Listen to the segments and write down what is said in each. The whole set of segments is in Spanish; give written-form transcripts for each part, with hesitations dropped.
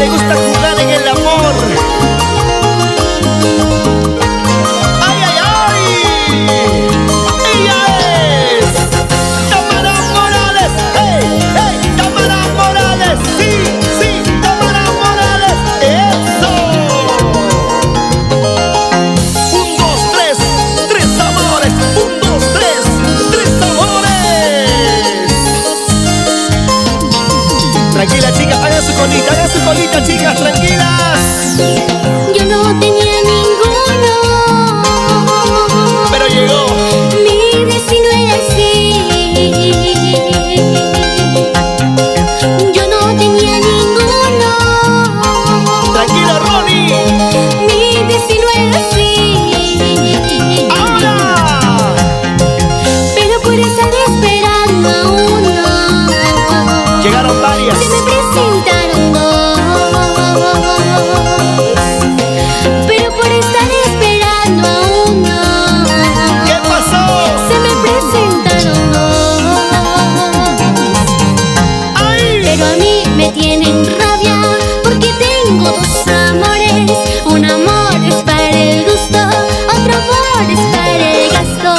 gusta jugar en el amor. ¡Ay, ay, ay! ¡Ella es Tamara Morales! ¡Hey, hey! ¡Tamara Morales! ¡Sí, sí! ¡Tamara Morales! ¡Eso! 1, 2, 3, 3 amores. 1, 2, 3, 3 amores. Tranquila, chicas, hagan su colita, chicas, tranquilas. Yo no tenía ninguno, Pero llegó. mi destino era así. Yo no tenía ninguno, Tranquilo, Ronnie. mi destino era así. ¡Ahora! Pero por estar esperando a uno, Llegaron varias. se me presentaron dos. Pero por estar esperando a uno, ¿Qué pasó? se me presentaron dos. ¡Ay! Pero a mí me tienen rabia porque tengo dos amores. Un amor es para el gusto, otro amor es para el gasto.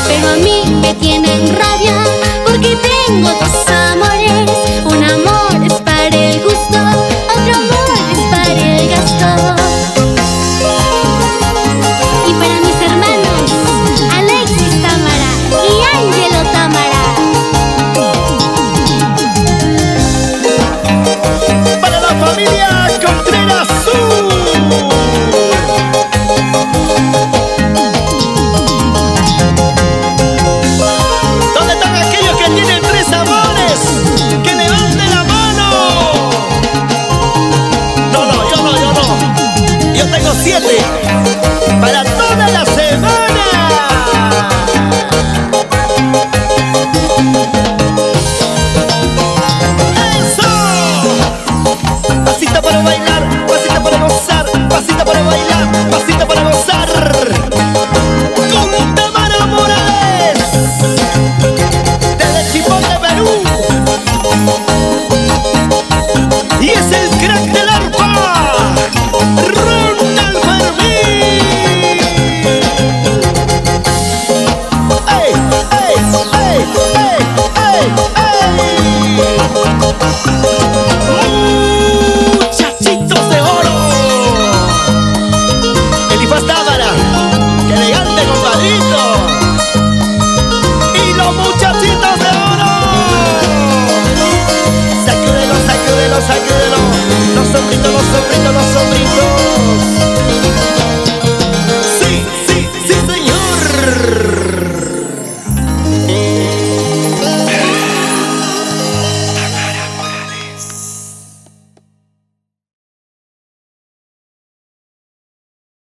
Pero a mí me tienen rabia porque tengo dos amores. Un amor es para el gusto, otro amor es para el gasto. Y para mis hermanos Alexis Tamara y Ángelo Tamara. Para la familia Contreras Sur. ¿Dónde están aquellos que tienen 3 amores? ¡Que levanten la mano! No, yo no. Yo tengo 7 para toda la semana.